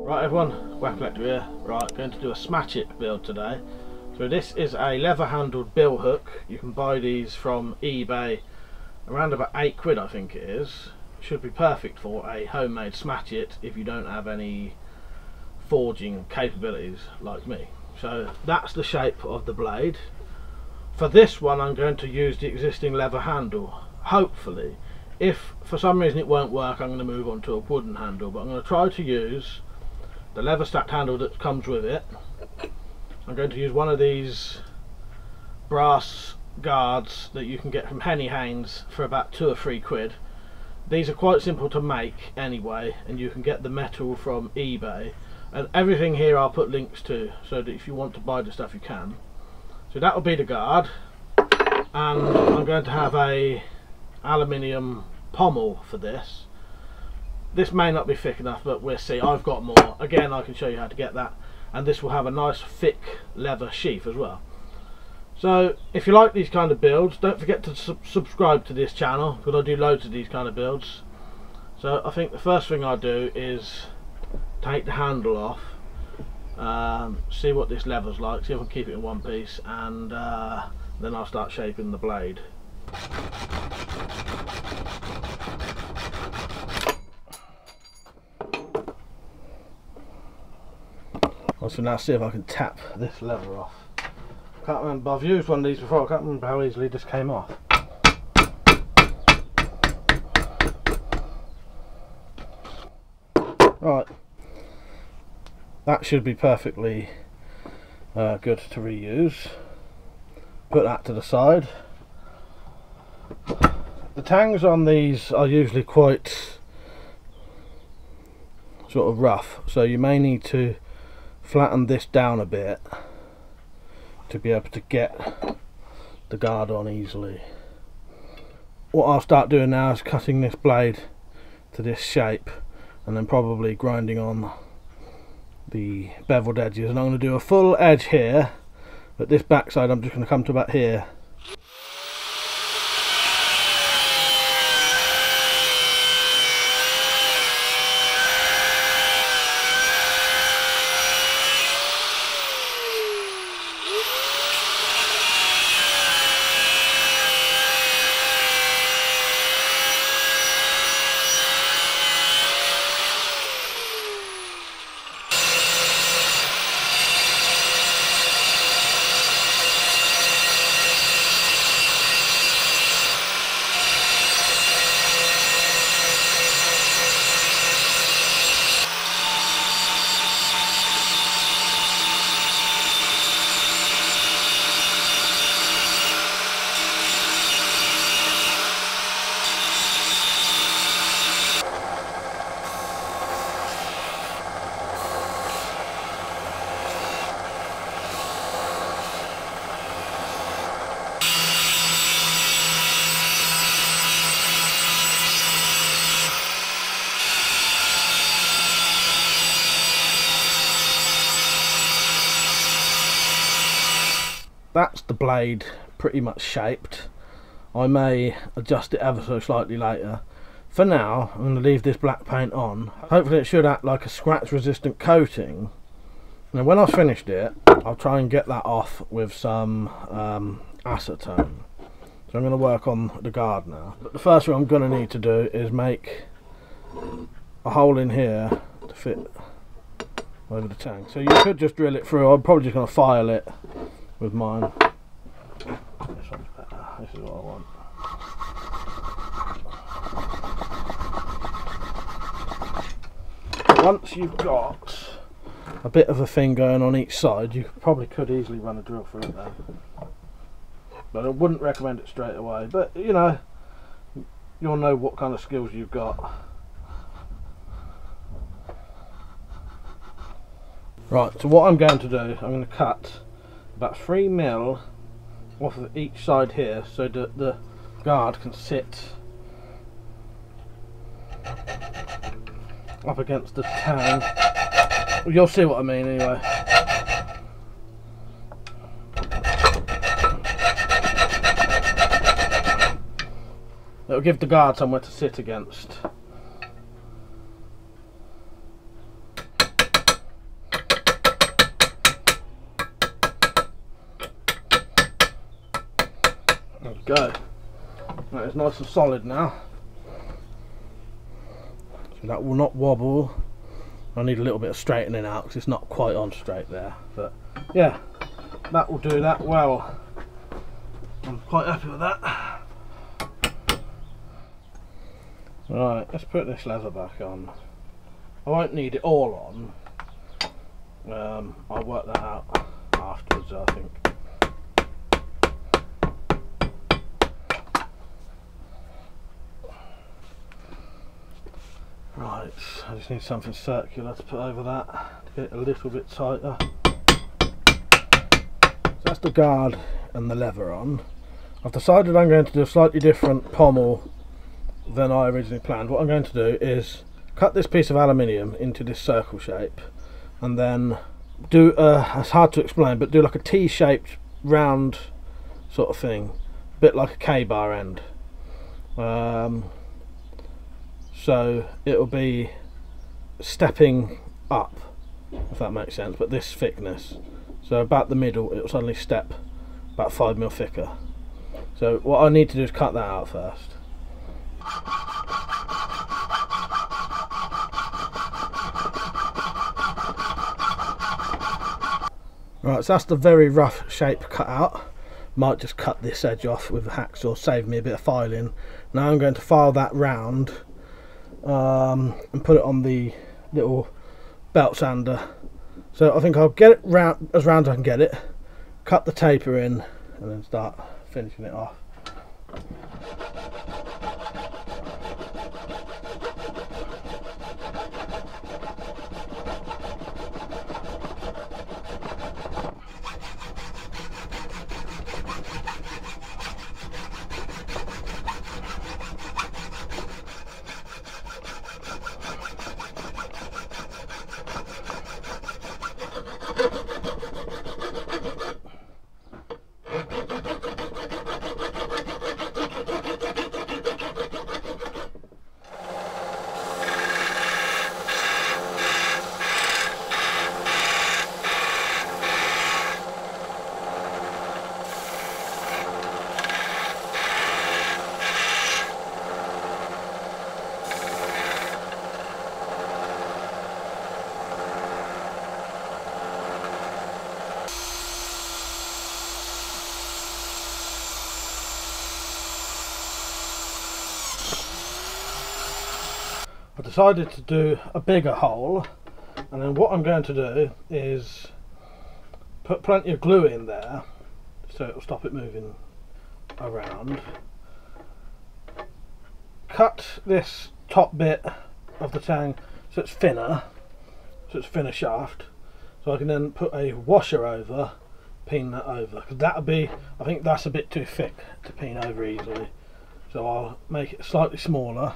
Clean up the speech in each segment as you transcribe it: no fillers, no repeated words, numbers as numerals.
Right everyone, WeaponCollector here. Right, going to do a Smatchet build today. So this is a leather handled bill hook. You can buy these from eBay around about £8 I think it is. Should be perfect for a homemade Smatchet if you don't have any forging capabilities like me. So that's the shape of the blade. For this one I'm going to use the existing leather handle, hopefully. If for some reason it won't work, I'm going to move on to a wooden handle, but I'm going to try to use the leather stacked handle that comes with it. I'm going to use one of these brass guards that you can get from Henny Haynes for about £2 or £3. These are quite simple to make anyway, and you can get the metal from eBay, and everything here I'll put links to so that if you want to buy the stuff you can. So that will be the guard, and I'm going to have a aluminium pommel for this. This may not be thick enough, but we'll see. I've got more. Again, I can show you how to get that. And this will have a nice thick leather sheath as well. So if you like these kind of builds, don't forget to subscribe to this channel, because I do loads of these kind of builds. So I think the first thing I do is take the handle off, see what this leather's like, see if I can keep it in one piece, and then I'll start shaping the blade. So now see if I can tap this leather off. Can't remember, I've used one of these before, I can't remember how easily this came off. Right, that should be perfectly good to reuse. Put that to the side. The tangs on these are usually quite sort of rough, so you may need to flatten this down a bit to be able to get the guard on easily. What I'll start doing now is cutting this blade to this shape and then probably grinding on the beveled edges, and I'm going to do a full edge here, but this backside I'm just going to come to about here. That's the blade pretty much shaped. I may adjust it ever so slightly later. For now, I'm going to leave this black paint on. Hopefully it should act like a scratch resistant coating. Now when I've finished it, I'll try and get that off with some acetone. So I'm going to work on the guard now. But the first thing I'm going to need to do is make a hole in here to fit over the tank. So you could just drill it through. I'm probably just going to file it with mine. This one's better. This is what I want. Once you've got a bit of a thing going on each side, you probably could easily run a drill through it there. But I wouldn't recommend it straight away. But you know, you'll know what kind of skills you've got. Right, so what I'm going to do, I'm going to cut about 3mm off of each side here so that the guard can sit up against the tang. You'll see what I mean anyway. It'll give the guard somewhere to sit against. There we go. That is nice and solid now. So that will not wobble. I need a little bit of straightening out because it's not quite on straight there. But yeah, that will do that well. I'm quite happy with that. Right, let's put this leather back on. I won't need it all on. I'll work that out afterwards, I think. Right, I just need something circular to put over that to get it a little bit tighter. So that's the guard and the leather on. I've decided I'm going to do a slightly different pommel than I originally planned. What I'm going to do is cut this piece of aluminium into this circle shape and then do it's hard to explain, but do like a T-shaped round sort of thing, a bit like a K-bar end. So it'll be stepping up, if that makes sense, but this thickness. So about the middle it'll suddenly step about 5mm thicker. So what I need to do is cut that out first. Right, so that's the very rough shape cut out. Might just cut this edge off with a hacksaw, save me a bit of filing. Now I'm going to file that round and put it on the little belt sander. So I think I'll get it round as round as I can get it, cut the taper in, and then start finishing it off. I decided to do a bigger hole, and then what I'm going to do is put plenty of glue in there so it'll stop it moving around. Cut this top bit of the tang so it's thinner shaft, so I can then put a washer over, peen that over, because that'll be, I think that's a bit too thick to peen over easily, so I'll make it slightly smaller.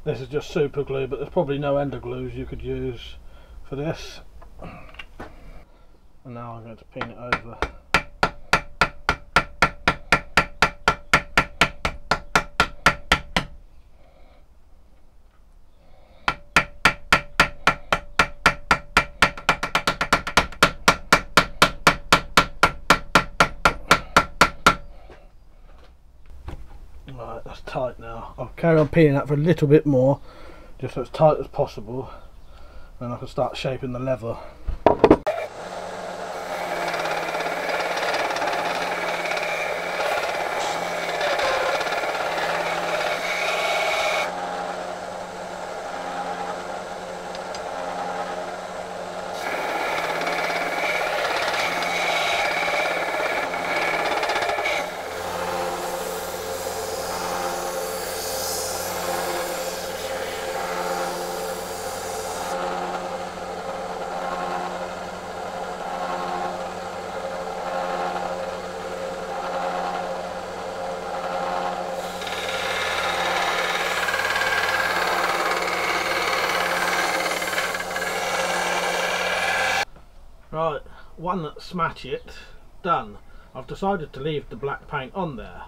This is just super glue, but there's probably no ender glues you could use for this. And now I'm going to pin it over. Right, that's tight now. I'll carry on peeling that for a little bit more, just so it's tight as possible, and I can start shaping the leather. Right, one Smatchet done. I've decided to leave the black paint on there.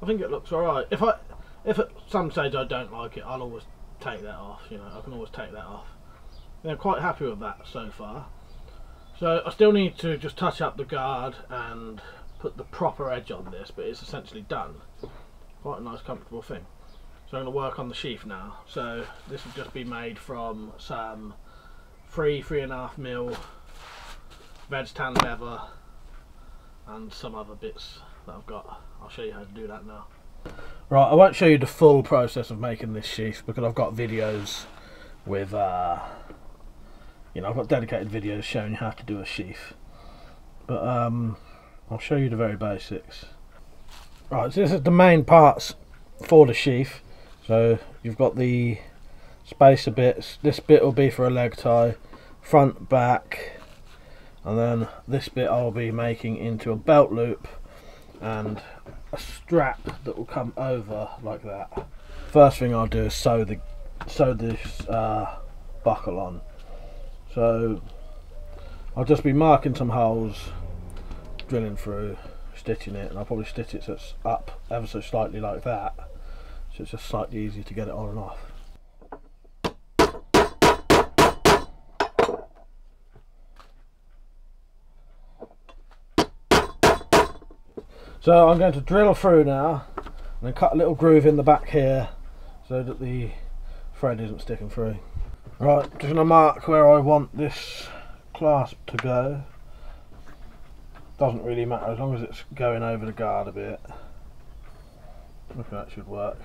I think it looks alright. If at some stage I don't like it, I'll always take that off, you know, I can always take that off. I'm quite happy with that so far. So I still need to just touch up the guard and put the proper edge on this, but it's essentially done. Quite a nice comfortable thing. So I'm going to work on the sheath now. So this will just be made from some 3.5mm Smatchet and Leather and some other bits that I've got. I'll show you how to do that now. Right, I won't show you the full process of making this sheath because I've got videos with you know, I've got dedicated videos showing you how to do a sheath, but I'll show you the very basics. Right, so this is the main parts for the sheath. So you've got the spacer bits. This bit will be for a leg tie, front, back, and then this bit I'll be making into a belt loop and a strap that will come over like that. First thing I'll do is sew this buckle on. So I'll just be marking some holes, drilling through, stitching it, and I'll probably stitch it so it's up ever so slightly like that, so it's just slightly easier to get it on and off. So I'm going to drill through now and then cut a little groove in the back here so that the thread isn't sticking through. Right, just going to mark where I want this clasp to go. Doesn't really matter as long as it's going over the guard a bit. I think that should work.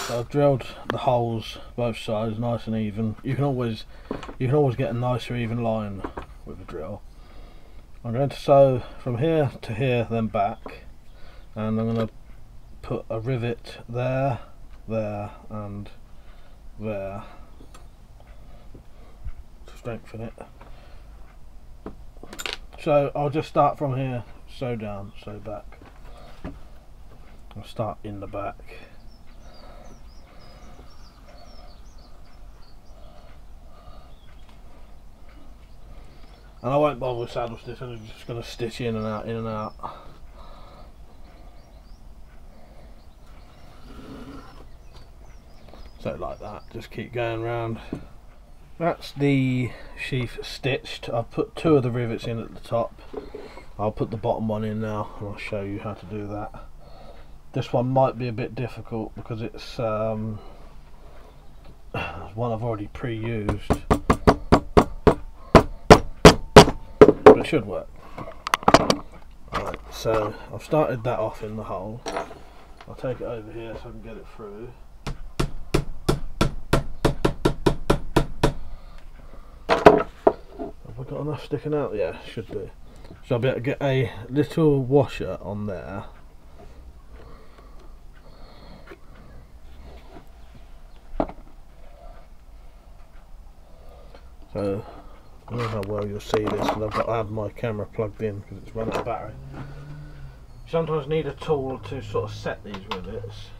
So I've drilled the holes both sides nice and even. You can always get a nicer even line with a drill. I'm going to sew from here to here, then back, and I'm going to put a rivet there, there, and there to strengthen it. So I'll just start from here, sew down, sew back. I'll start in the back. And I won't bother with saddle stitch, I'm just going to stitch in and out, in and out. So like that, just keep going round. That's the sheath stitched. I've put 2 of the rivets in at the top. I'll put the bottom one in now and I'll show you how to do that. This one might be a bit difficult because it's one I've already pre-used. It should work. Right, so I've started that off in the hole. I'll take it over here so I can get it through. Have I got enough sticking out? Yeah, should do. So I'll be able to get a little washer on there. So I don't know how well you'll see this, but I've got to have my camera plugged in because it's run out of battery. You sometimes need a tool to sort of set these rivets.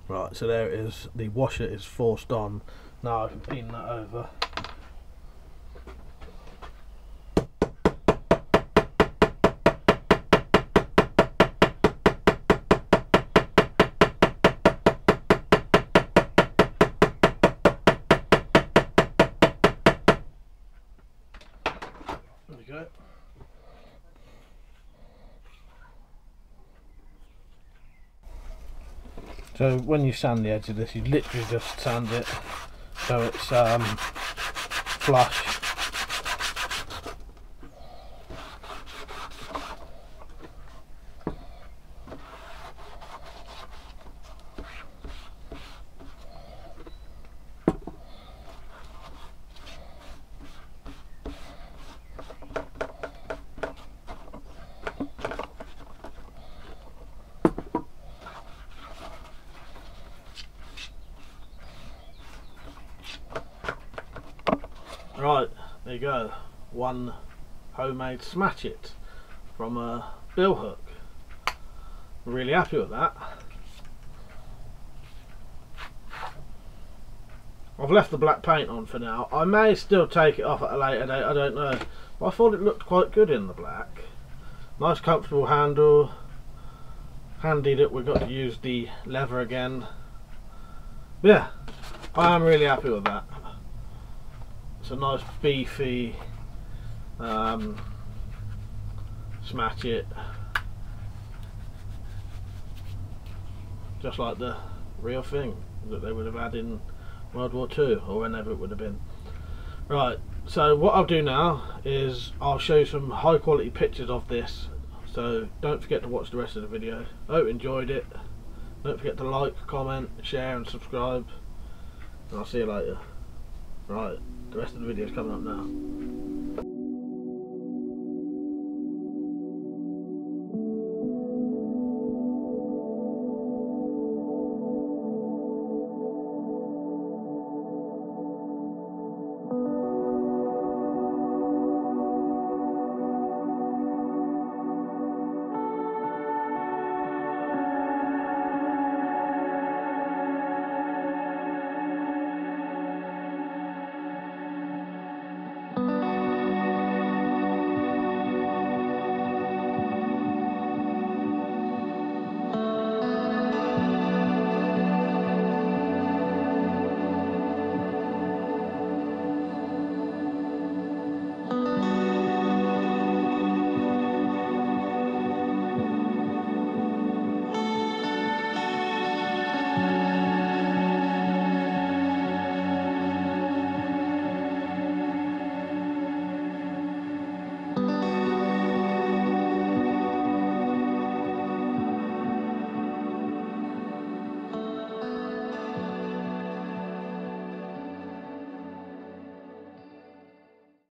Right, so there it is. The washer is forced on. Now I can pin that over. There we go. So when you sand the edge of this, you literally just sand it so it's flush. Right, there you go, one homemade Smatchet from a billhook. Really happy with that. I've left the black paint on for now. I may still take it off at a later date, I don't know. But I thought it looked quite good in the black. Nice comfortable handle. Handy that we got to use the leather again. Yeah, I am really happy with that. It's a nice beefy Smatchet, just like the real thing that they would have had in World War II or whenever it would have been. Right, so what I'll do now is I'll show you some high quality pictures of this, so don't forget to watch the rest of the video. I hope you enjoyed it. Don't forget to like, comment, share and subscribe, and I'll see you later. Right, the rest of the video is coming up now.